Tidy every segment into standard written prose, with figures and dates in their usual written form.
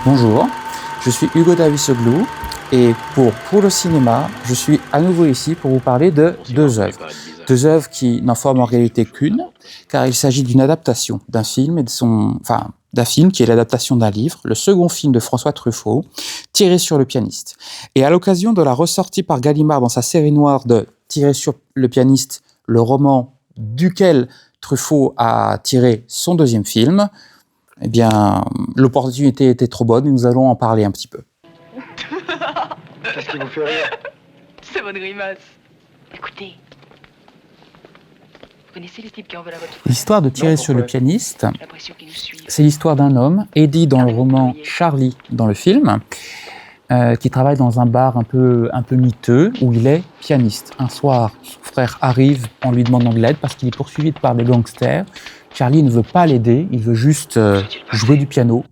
Bonjour, je suis Hugo Davusoglu et pour le cinéma, je suis à nouveau ici pour vous parler de deux œuvres. Deux œuvres qui n'en forment en réalité qu'une, car il s'agit d'une adaptation d'un film d'un film qui est l'adaptation d'un livre, le second film de François Truffaut, Tirer sur le pianiste. Et à l'occasion de la ressortie par Gallimard dans sa série noire de Tirer sur le pianiste, le roman duquel Truffaut a tiré son deuxième film, eh bien, l'opportunité était trop bonne et nous allons en parler un petit peu. Qu'est-ce qui vous fait rire? C'est votre grimace. Écoutez, vous connaissez les types qui en veulent à votre frère? L'histoire de Tirer sur le pianiste, J'ai l'impression qu'ils nous suivent. c'est l'histoire d'un homme, Eddie dans le roman, Charlie dans le film, qui travaille dans un bar un peu miteux où il est pianiste. Un soir, son frère arrive en lui demandant de l'aide parce qu'il est poursuivi par des gangsters. Charlie ne veut pas l'aider, il veut juste jouer du piano.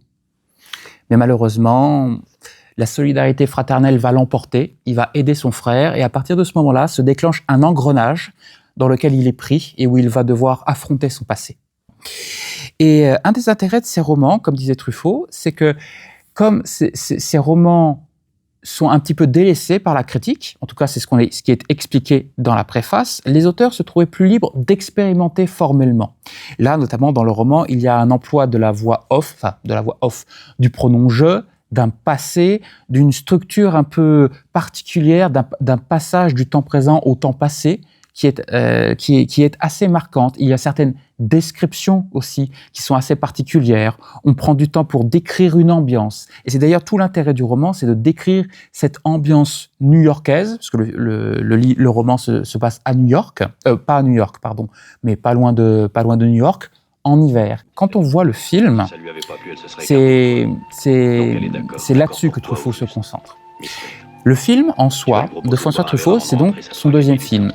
Mais malheureusement, la solidarité fraternelle va l'emporter, il va aider son frère et à partir de ce moment-là se déclenche un engrenage dans lequel il est pris et où il va devoir affronter son passé. Et un des intérêts de ces romans, comme disait Truffaut, c'est que comme ces romans sont un petit peu délaissés par la critique, en tout cas c'est ce qui est expliqué dans la préface, les auteurs se trouvaient plus libres d'expérimenter formellement. Là, notamment dans le roman, il y a un emploi de la voix off, du pronom « je », d'un passé, d'une structure un peu particulière, d'un passage du temps présent au temps passé, qui est assez marquante. Il y a certaines descriptions aussi qui sont assez particulières. On prend du temps pour décrire une ambiance. Et c'est d'ailleurs tout l'intérêt du roman, c'est de décrire cette ambiance new-yorkaise, parce que le roman se passe à New York, pas à New York, pardon, mais pas loin de New York, en hiver. Quand on voit le film, c'est là-dessus que Truffaut se concentre. Le film, en soi, de François Truffaut, c'est donc son deuxième film.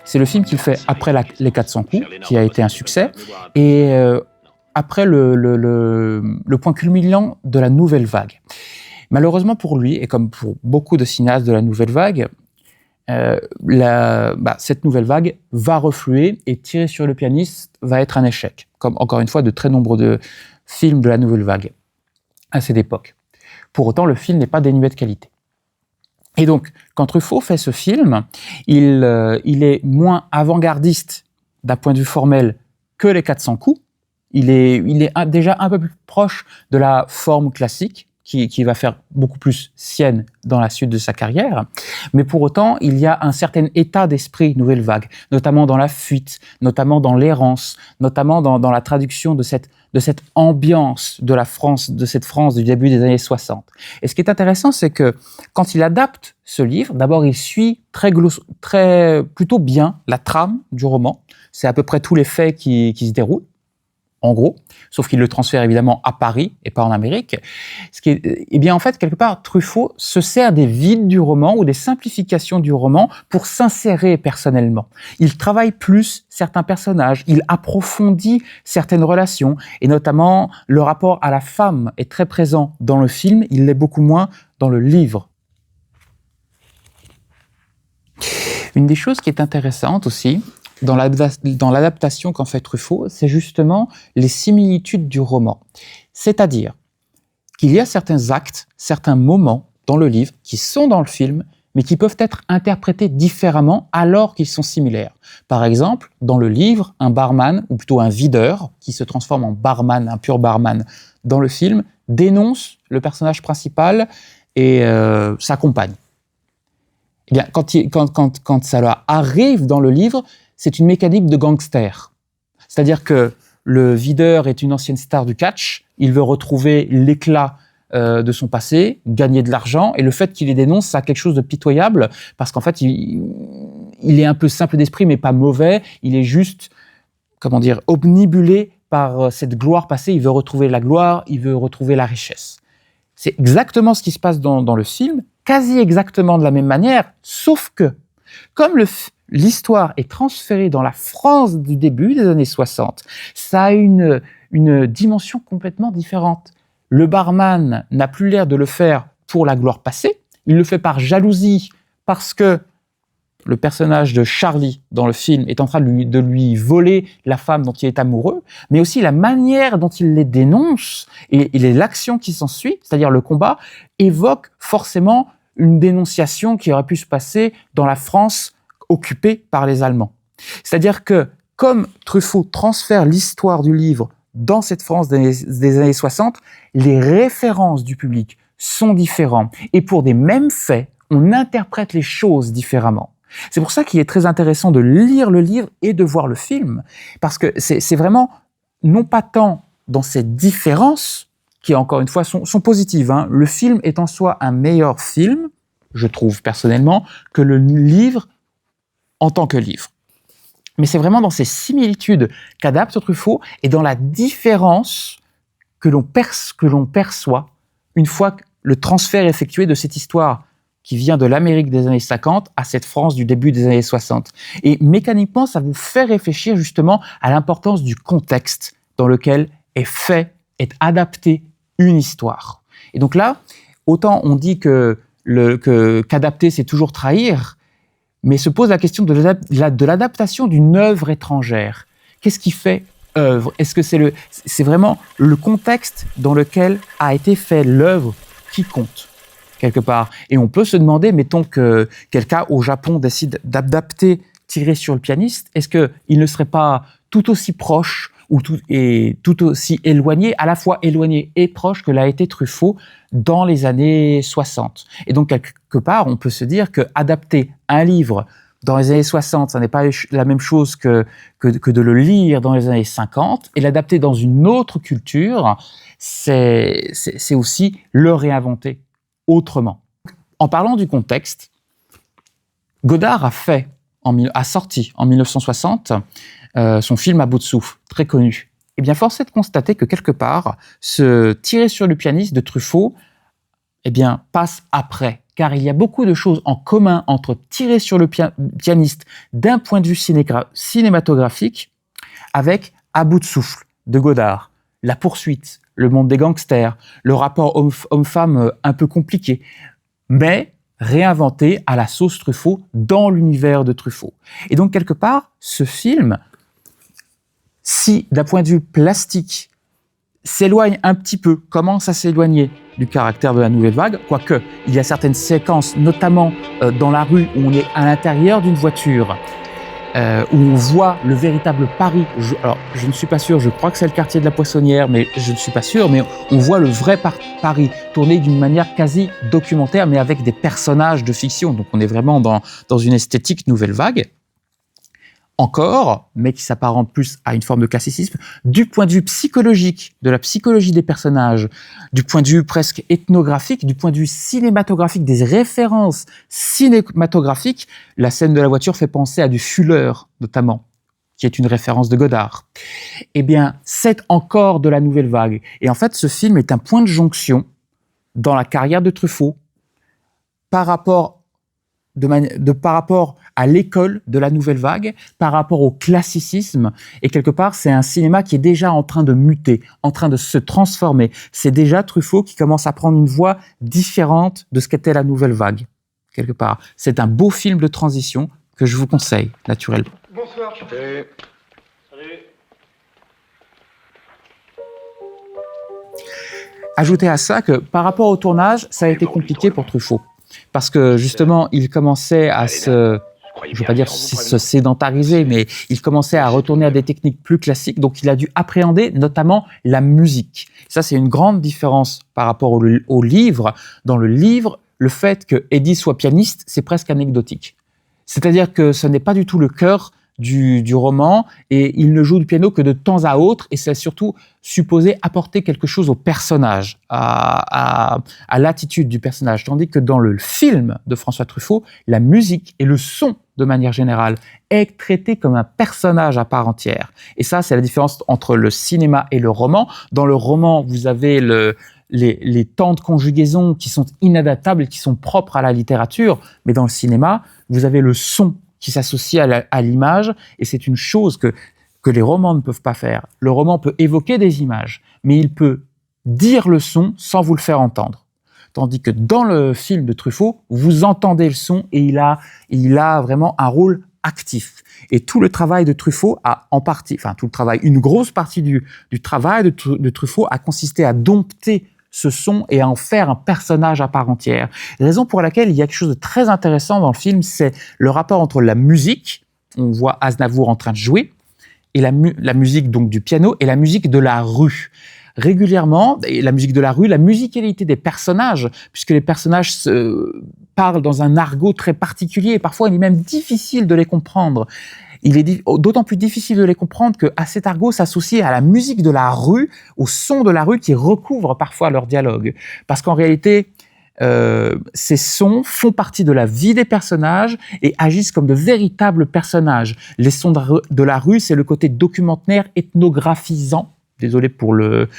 C'est le film qu'il fait après Les 400 coups, qui a été un succès, et après le point culminant de la Nouvelle Vague. Malheureusement pour lui, et comme pour beaucoup de cinéastes de la Nouvelle Vague, cette Nouvelle Vague va refluer et Tirer sur le pianiste va être un échec, comme encore une fois de très nombreux de films de la Nouvelle Vague à cette époque. Pour autant, le film n'est pas dénué de qualité. Et donc, quand Truffaut fait ce film, il est moins avant-gardiste d'un point de vue formel que Les 400 coups. Il est déjà un peu plus proche de la forme classique, qui va faire beaucoup plus sienne dans la suite de sa carrière. Mais pour autant, il y a un certain état d'esprit Nouvelle Vague, notamment dans la fuite, notamment dans l'errance, notamment dans la traduction de cette ambiance de la France, de cette France du début des années 60. Et ce qui est intéressant, c'est que quand il adapte ce livre, d'abord il suit plutôt bien la trame du roman. C'est à peu près tous les faits qui se déroulent, en gros, sauf qu'il le transfère évidemment à Paris et pas en Amérique. En fait, quelque part, Truffaut se sert des vides du roman ou des simplifications du roman pour s'insérer personnellement. Il travaille plus certains personnages, il approfondit certaines relations, et notamment le rapport à la femme est très présent dans le film, il l'est beaucoup moins dans le livre. Une des choses qui est intéressante aussi, dans l'adaptation qu'en fait Truffaut, c'est justement les similitudes du roman. C'est-à-dire qu'il y a certains actes, certains moments dans le livre qui sont dans le film, mais qui peuvent être interprétés différemment alors qu'ils sont similaires. Par exemple, dans le livre, un barman, ou plutôt un videur, qui se transforme en barman, un pur barman, dans le film, dénonce le personnage principal et sa compagne. Eh bien, quand ça leur arrive dans le livre, c'est une mécanique de gangster. C'est-à-dire que le videur est une ancienne star du catch, il veut retrouver l'éclat de son passé, gagner de l'argent, et le fait qu'il les dénonce, ça a quelque chose de pitoyable, parce qu'en fait, il est un peu simple d'esprit, mais pas mauvais, il est juste, obnubilé par cette gloire passée, il veut retrouver la gloire, il veut retrouver la richesse. C'est exactement ce qui se passe dans le film, quasi exactement de la même manière, sauf que, comme l'histoire est transférée dans la France du début des années 60, ça a une dimension complètement différente. Le barman n'a plus l'air de le faire pour la gloire passée, il le fait par jalousie, parce que le personnage de Charlie dans le film est en train de lui voler la femme dont il est amoureux, mais aussi la manière dont il les dénonce et l'action qui s'ensuit, c'est-à-dire le combat, évoque forcément une dénonciation qui aurait pu se passer dans la France occupée par les Allemands. C'est-à-dire que, comme Truffaut transfère l'histoire du livre dans cette France des années 60, les références du public sont différentes. Et pour des mêmes faits, on interprète les choses différemment. C'est pour ça qu'il est très intéressant de lire le livre et de voir le film, parce que c'est vraiment, non pas tant dans ces différences, qui encore une fois sont positives, hein. Le film est en soi un meilleur film, je trouve personnellement, que le livre en tant que livre. Mais c'est vraiment dans ces similitudes qu'adapte Truffaut et dans la différence que l'on perçoit une fois que le transfert est effectué de cette histoire qui vient de l'Amérique des années 50 à cette France du début des années 60. Et mécaniquement, ça vous fait réfléchir justement à l'importance du contexte dans lequel est adaptée une histoire. Et donc là, autant on dit qu'adapter, c'est toujours trahir, mais se pose la question de l'adaptation d'une œuvre étrangère. Qu'est-ce qui fait œuvre? Est-ce que c'est vraiment le contexte dans lequel a été fait l'œuvre qui compte, quelque part? Et on peut se demander, mettons que quelqu'un au Japon décide d'adapter Tirer sur le pianiste, est-ce qu'il ne serait pas tout aussi proche ou tout aussi éloigné, à la fois éloigné et proche que l'a été Truffaut dans les années 60. Et donc, quelque part, on peut se dire qu'adapter un livre dans les années 60, ça n'est pas la même chose que de le lire dans les années 50, et l'adapter dans une autre culture, c'est aussi le réinventer autrement. En parlant du contexte, Godard a sorti en 1960 son film À bout de souffle, très connu. Eh bien, force est de constater que quelque part, ce Tirer sur le pianiste de Truffaut, eh bien, passe après. Car il y a beaucoup de choses en commun entre Tirer sur le pianiste d'un point de vue cinématographique avec À bout de souffle de Godard. La poursuite, le monde des gangsters, le rapport homme-femme un peu compliqué, mais réinventé à la sauce Truffaut dans l'univers de Truffaut. Et donc, quelque part, ce film, si d'un point de vue plastique, s'éloigne un petit peu, commence à s'éloigner du caractère de la nouvelle vague, quoique il y a certaines séquences, notamment dans la rue, où on est à l'intérieur d'une voiture, où on voit le véritable Paris. Alors, je ne suis pas sûr, je crois que c'est le quartier de la Poissonnière, mais je ne suis pas sûr, mais on voit le vrai Paris, tourné d'une manière quasi documentaire, mais avec des personnages de fiction. Donc on est vraiment dans une esthétique nouvelle vague. Encore, mais qui s'apparente plus à une forme de classicisme, du point de vue psychologique, de la psychologie des personnages, du point de vue presque ethnographique, du point de vue cinématographique, des références cinématographiques, la scène de la voiture fait penser à du Fuller, notamment, qui est une référence de Godard. Eh bien, c'est encore de la nouvelle vague. Et en fait, ce film est un point de jonction dans la carrière de Truffaut par rapport à l'école de la nouvelle vague, par rapport au classicisme, et quelque part, c'est un cinéma qui est déjà en train de muter, en train de se transformer. C'est déjà Truffaut qui commence à prendre une voie différente de ce qu'était la nouvelle vague, quelque part. C'est un beau film de transition que je vous conseille, naturellement. Bonsoir. Salut. Ajoutez à ça que par rapport au tournage, ça a été compliqué pour Truffaut. Parce que justement, il commençait à je ne veux pas dire se sédentariser, mais il commençait à retourner à des techniques plus classiques, donc il a dû appréhender notamment la musique. Ça, c'est une grande différence par rapport au livre. Dans le livre, le fait que Eddie soit pianiste, c'est presque anecdotique. C'est-à-dire que ce n'est pas du tout le cœur du roman, et il ne joue du piano que de temps à autre, et c'est surtout supposé apporter quelque chose au personnage, à l'attitude du personnage, tandis que dans le film de François Truffaut, la musique et le son, de manière générale, est traité comme un personnage à part entière. Et ça, c'est la différence entre le cinéma et le roman. Dans le roman, vous avez les temps de conjugaison qui sont inadaptables et qui sont propres à la littérature, mais dans le cinéma, vous avez le son qui s'associe à l'image, et c'est une chose que les romans ne peuvent pas faire. Le roman peut évoquer des images, mais il peut dire le son sans vous le faire entendre. tandis que dans le film de Truffaut, vous entendez le son et il a vraiment un rôle actif. Et tout le travail de Truffaut une grosse partie du travail de Truffaut a consisté à dompter ce son et à en faire un personnage à part entière. Raison pour laquelle il y a quelque chose de très intéressant dans le film, c'est le rapport entre la musique, on voit Aznavour en train de jouer, et la musique donc du piano et la musique de la rue. Régulièrement, et la musique de la rue, la musicalité des personnages, puisque les personnages parlent dans un argot très particulier, et parfois il est même difficile de les comprendre. Il est d'autant plus difficile de les comprendre qu'à cet argot s'associe à la musique de la rue, au son de la rue qui recouvre parfois leur dialogue. Parce qu'en réalité, ces sons font partie de la vie des personnages et agissent comme de véritables personnages. Les sons de la rue, c'est le côté documentaire ethnographisant. Désolé pour le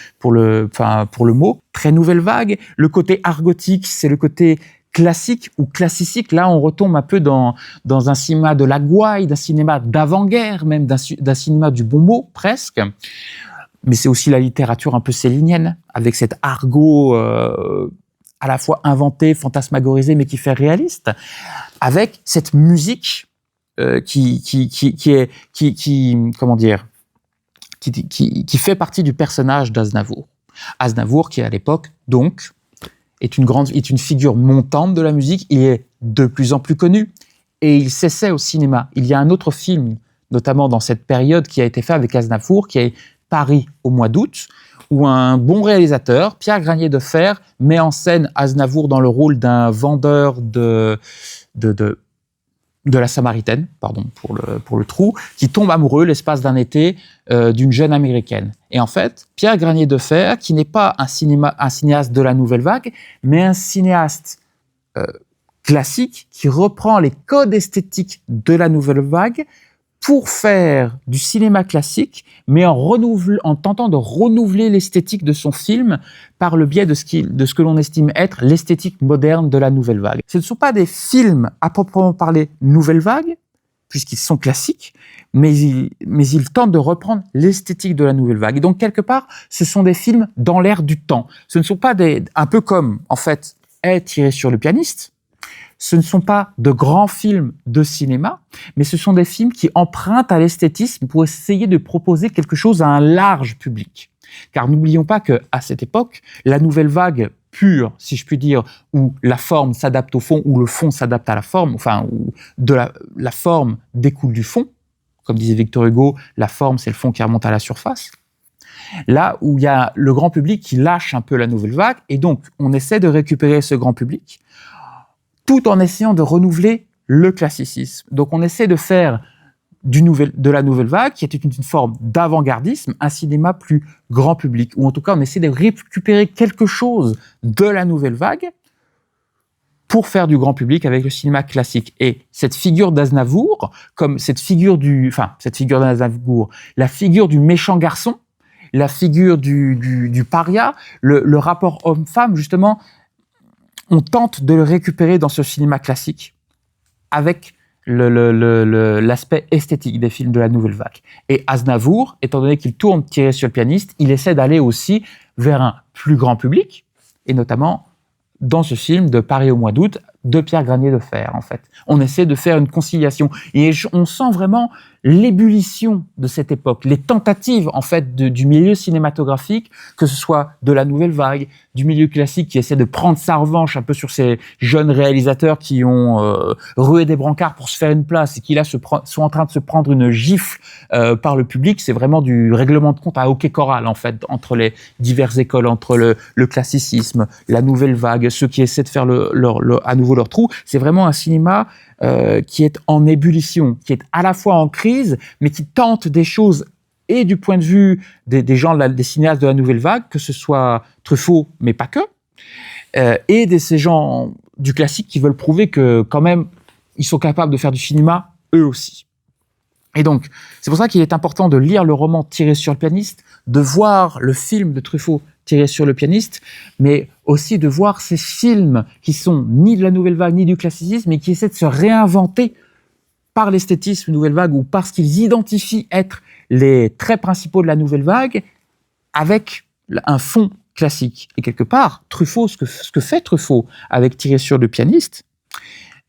mot. Très nouvelle vague. Le côté argotique, c'est le côté classique ou classicique. Là, on retombe un peu dans un cinéma de la gouaille, d'un cinéma d'avant-guerre, même d'un cinéma du bon mot, presque. Mais c'est aussi la littérature un peu célinienne, avec cet argot à la fois inventé, fantasmagorisé, mais qui fait réaliste, avec cette musique qui fait partie du personnage d'Aznavour. Aznavour, qui à l'époque, donc, est une figure montante de la musique. Il est de plus en plus connu et il s'essaie au cinéma. Il y a un autre film, notamment dans cette période, qui a été fait avec Aznavour, qui est Paris au mois d'août, où un bon réalisateur, Pierre Granier de Fer, met en scène Aznavour dans le rôle d'un vendeur de la Samaritaine, pardon pour le trou, qui tombe amoureux l'espace d'un été d'une jeune américaine. Et en fait, Pierre Granier de Fer, qui n'est pas un cinéaste de la nouvelle vague, mais un cinéaste classique qui reprend les codes esthétiques de la nouvelle vague pour faire du cinéma classique, mais en tentant de renouveler l'esthétique de son film par le biais de ce que l'on estime être l'esthétique moderne de la nouvelle vague. Ce ne sont pas des films à proprement parler nouvelle vague, puisqu'ils sont classiques, mais ils tentent de reprendre l'esthétique de la nouvelle vague. Et donc, quelque part, ce sont des films dans l'air du temps. Ce ne sont pas un peu comme, en fait, est tiré sur le pianiste. Ce ne sont pas de grands films de cinéma, mais ce sont des films qui empruntent à l'esthétisme pour essayer de proposer quelque chose à un large public. Car n'oublions pas qu'à cette époque, la nouvelle vague pure, si je puis dire, où la forme s'adapte au fond, où le fond s'adapte à la forme, où la forme découle du fond, comme disait Victor Hugo, la forme c'est le fond qui remonte à la surface. Là où il y a le grand public qui lâche un peu la nouvelle vague, et donc on essaie de récupérer ce grand public, tout en essayant de renouveler le classicisme. Donc on essaie de faire de la nouvelle vague, qui était une forme d'avant-gardisme, un cinéma plus grand public, ou en tout cas on essaie de récupérer quelque chose de la nouvelle vague pour faire du grand public avec le cinéma classique. Et cette figure d'Aznavour, comme la figure du méchant garçon, la figure du paria, le rapport homme-femme, justement, on tente de le récupérer dans ce cinéma classique avec l'aspect esthétique des films de la nouvelle vague. Et Aznavour, étant donné qu'il tourne tiré sur le pianiste, il essaie d'aller aussi vers un plus grand public, et notamment dans ce film de Paris au mois d'août, de Pierre Granier de Fer, en fait. On essaie de faire une conciliation. Et on sent vraiment l'ébullition de cette époque, les tentatives, en fait, du milieu cinématographique, que ce soit de la nouvelle vague, du milieu classique qui essaie de prendre sa revanche un peu sur ces jeunes réalisateurs qui ont rué des brancards pour se faire une place et qui, là, sont en train de se prendre une gifle par le public. C'est vraiment du règlement de compte à hockey choral, en fait, entre les diverses écoles, entre le classicisme, la nouvelle vague, ceux qui essaient de faire à nouveau leur trou. C'est vraiment un cinéma qui est en ébullition, qui est à la fois en crise, mais qui tente des choses, et du point de vue des cinéastes de la nouvelle vague, que ce soit Truffaut, mais pas que, et ces gens du classique qui veulent prouver que, quand même, ils sont capables de faire du cinéma, eux aussi. Et donc, c'est pour ça qu'il est important de lire le roman tiré sur le pianiste, de voir le film de Truffaut tiré sur le pianiste, mais aussi de voir ces films qui sont ni de la nouvelle vague, ni du classicisme, mais qui essaient de se réinventer par l'esthétisme nouvelle vague ou parce qu'ils identifient être les traits principaux de la nouvelle vague avec un fond classique. Et quelque part, Truffaut, ce que fait Truffaut avec Tirer sur le pianiste,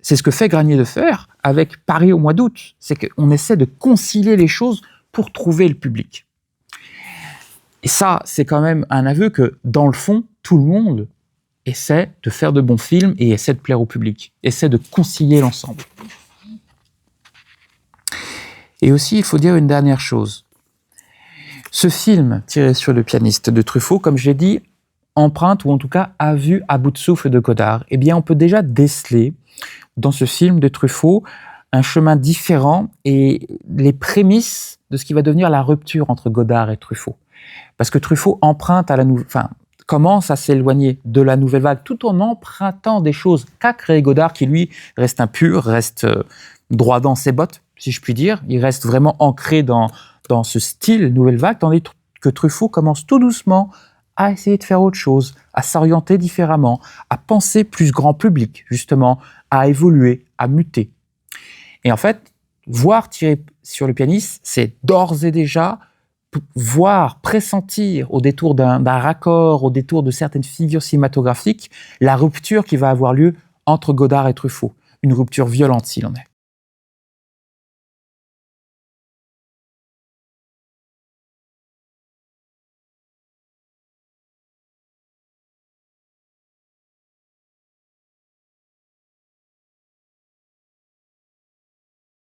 c'est ce que fait Granier de Fer avec Paris au mois d'août. C'est qu'on essaie de concilier les choses pour trouver le public. Et ça, c'est quand même un aveu que, dans le fond, tout le monde essaie de faire de bons films et essaie de plaire au public, essaie de concilier l'ensemble. Et aussi, il faut dire une dernière chose. Ce film, Tiré sur le pianiste de Truffaut, comme je l'ai dit, emprunte, ou en tout cas a vu à bout de souffle de Godard. Eh bien, on peut déjà déceler dans ce film de Truffaut un chemin différent et les prémices de ce qui va devenir la rupture entre Godard et Truffaut. Parce que Truffaut emprunte commence à s'éloigner de la nouvelle vague tout en empruntant des choses qu'a créé Godard, qui lui reste impur, reste droit dans ses bottes, si je puis dire. Il reste vraiment ancré dans ce style nouvelle vague, tandis que Truffaut commence tout doucement à essayer de faire autre chose, à s'orienter différemment, à penser plus grand public, justement, à évoluer, à muter. Et en fait, voir Tirer sur le pianiste, c'est d'ores et déjà voir, pressentir au détour d'un raccord, au détour de certaines figures cinématographiques, la rupture qui va avoir lieu entre Godard et Truffaut. Une rupture violente s'il en est.